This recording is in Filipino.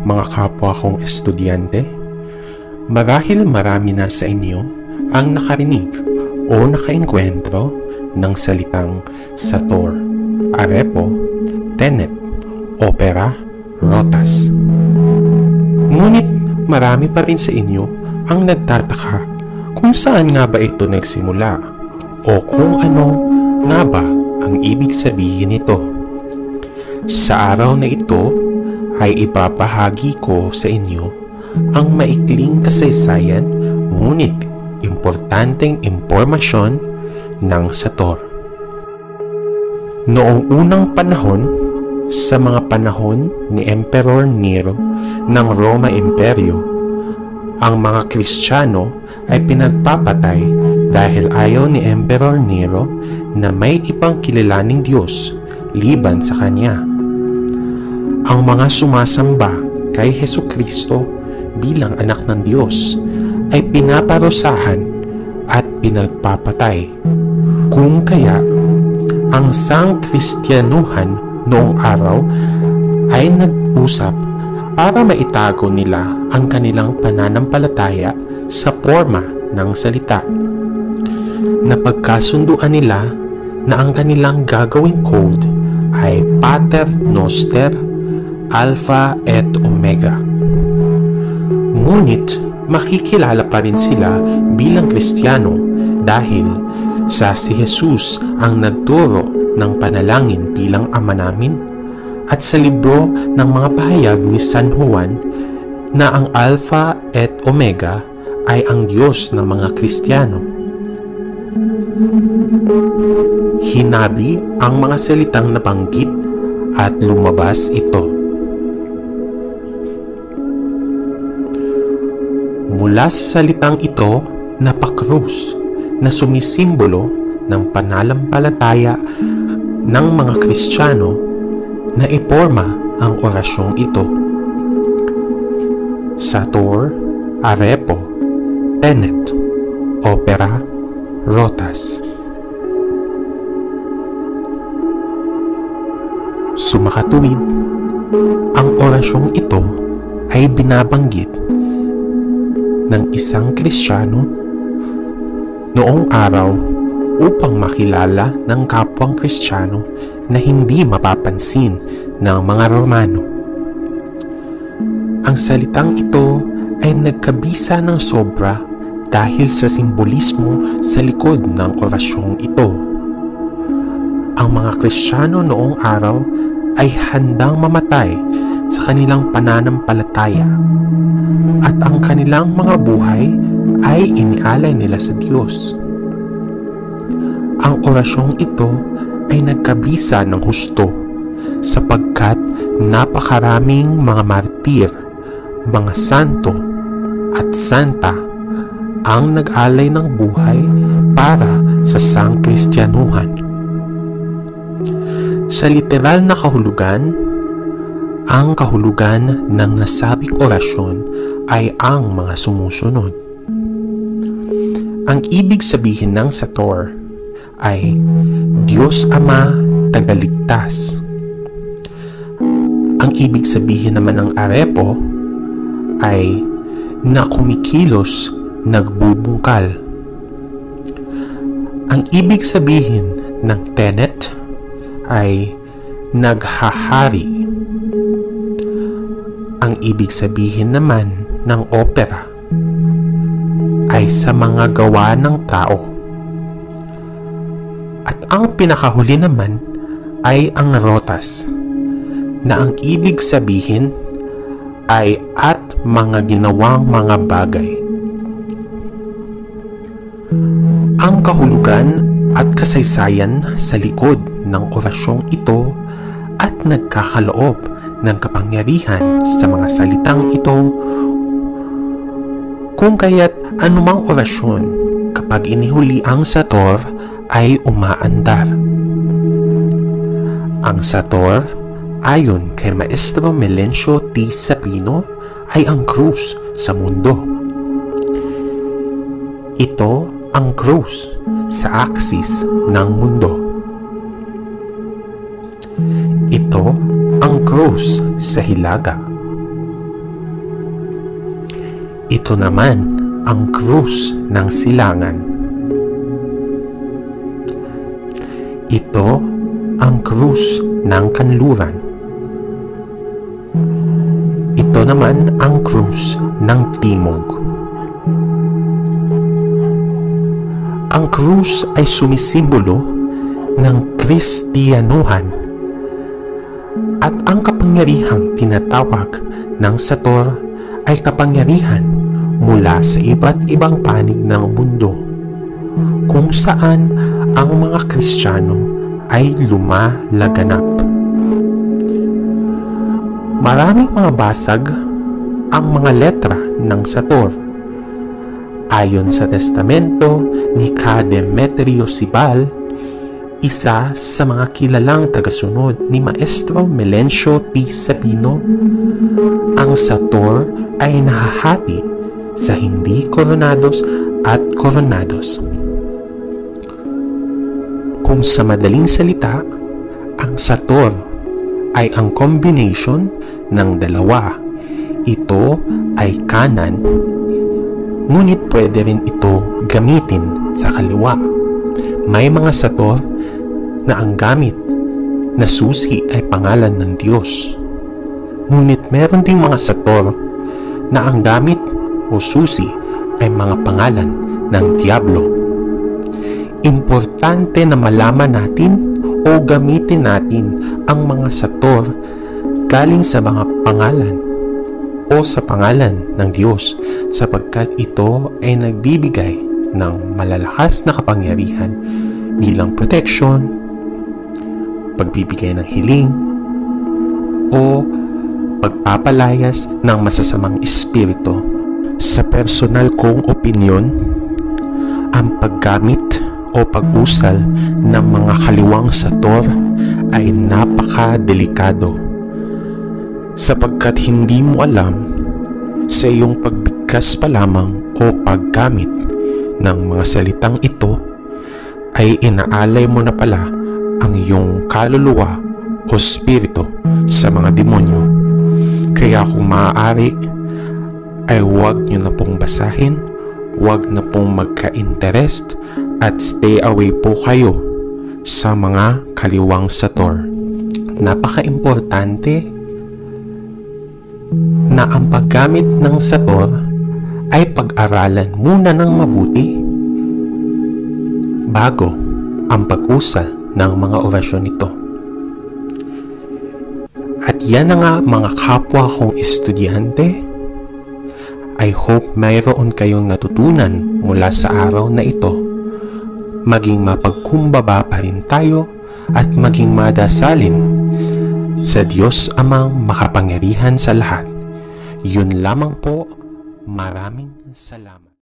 mga kapwa kong estudyante. Marahil marami na sa inyo ang nakarinig o nakaengkwentro ng salitang Sator, Arepo, Tenet, Opera, Rotas. Ngunit marami pa rin sa inyo ang nagtataka kung saan nga ba ito nagsimula o kung ano nga ba ang ibig sabihin nito. Sa araw na ito ay ipapahagi ko sa inyo ang maikling kasaysayan ngunit importanteng impormasyon ng Sator. Noong unang panahon, sa mga panahon ni Emperor Nero ng Roma Imperyo, ang mga Kristiyano ay pinagpapatay dahil ayaw ni Emperor Nero na may ibang kilalaning Diyos liban sa kanya. Ang mga sumasamba kay Hesukristo bilang anak ng Diyos ay pinaparusahan at pinagpapatay. Kung kaya, ang Sangkristyanuhan noong araw ay nag-usap para maitago nila ang kanilang pananampalataya sa forma ng salita. Napagkasunduan nila na ang kanilang gagawing code ay Pater Noster, Alpha et Omega. Ngunit makikilala pa rin sila bilang Kristiyano dahil sa si Jesus ang nagturo ng panalangin bilang Ama namin at sa libro ng mga pahayag ni San Juan na ang Alpha et Omega ay ang Diyos ng mga Kristiyano. Hinabi ang mga salitang nabanggit at lumabas ito. Mula sa salitang ito, napakrus na sumisimbolo ng pananampalataya ng mga Kristiyano na iporma ang orasyong ito. Sator, Arepo, Tenet, Opera, Rotas. Sumakatuwid, ang orasyong ito ay binabanggit ng isang Kristiyano noong araw upang makilala ng kapwang Kristiyano na hindi mapapansin ng mga Romano. Ang salitang ito ay nagkabisa ng sobra dahil sa simbolismo sa likod ng orasyong ito. Ang mga Kristiyano noong araw ay handang mamatay sa kanilang pananampalataya at ang kanilang mga buhay ay inialay nila sa Diyos. Ang orasyong ito ay nagkabisa ng husto sapagkat napakaraming mga martir, mga santo at santa ang nag-alay ng buhay para sa Sangkristyanuhan. Sa literal na kahulugan, ang kahulugan ng nasabing orasyon ay ang mga sumusunod. Ang ibig sabihin ng Sator ay Diyos Ama Tagaligtas. Ang ibig sabihin naman ng Arepo ay na kumikilos, nagbubungkal. Ang ibig sabihin ng Tenet ay naghahari. Ang ibig sabihin naman ng opera ay sa mga gawa ng tao. At ang pinakahuli naman ay ang rotas, na ang ibig sabihin ay at mga ginawang mga bagay. Ang kahulugan at kasaysayan sa likod ng orasyong ito at nagkakaloob ng kapangyarihan sa mga salitang ito, kung kaya't anumang orasyon kapag inihuli ang Sator ay umaandar. Ang Sator, ayon kay Maestro Melencio T. Sapino, ay ang krus sa mundo. Ito ang krus sa aksis ng mundo. Ito ang krus sa hilaga. Ito naman ang krus ng silangan. Ito ang krus ng kanluran. Ito naman ang krus ng timog. Ang krus ay sumisimbolo ng Kristiyanuhan at ang kapangyarihang tinatawag ng Sator ay kapangyarihan mula sa iba't ibang panig ng mundo kung saan ang mga Kristiyano ay lumalaganap. Maraming mga basag ang mga letra ng Sator. Ayon sa testamento ni Demetrio Sibal, isa sa mga kilalang tagasunod ni Maestro Melencio T. Sabino, ang Sator ay nahahati sa hindi koronados at koronados. Kung sa madaling salita, ang Sator ay ang combination ng dalawa. Ito ay kanan, ngunit pwede rin ito gamitin sa kaliwa. May mga Sator na ang gamit na susi ay pangalan ng Diyos. Ngunit meron ding mga Sator na ang gamit o susi ay mga pangalan ng Diablo. Importante na malaman natin o gamitin natin ang mga Sator galing sa mga pangalan o sa pangalan ng Diyos, sapagkat ito ay nagbibigay ng malalakas na kapangyarihan bilang protection, pagbibigay ng hiling, o pagpapalayas ng masasamang espiritu. Sa personal kong opinyon, ang paggamit o pag-usal ng mga kaliwang Sator ay napaka-delikado, sapagkat hindi mo alam sa iyong pagbigkas pa lamang o paggamit ng mga salitang ito ay inaalay mo na pala ang iyong kaluluwa o spirito sa mga demonyo. Kaya kung maaari ay huwag nyo na pong basahin, huwag na pong magka-interest at stay away po kayo sa mga kaliwang Sator. Napaka-importante na ang paggamit ng Sator ay pag-aralan muna ng mabuti bago ang pag-usal ng mga orasyon nito. At yan na nga mga kapwa kong estudyante, I hope mayroon kayong natutunan mula sa araw na ito. Maging mapagkumbaba pa rin tayo at maging madasalin sa Diyos Amang makapangyarihan sa lahat. Yun lamang po. Maraming salamat.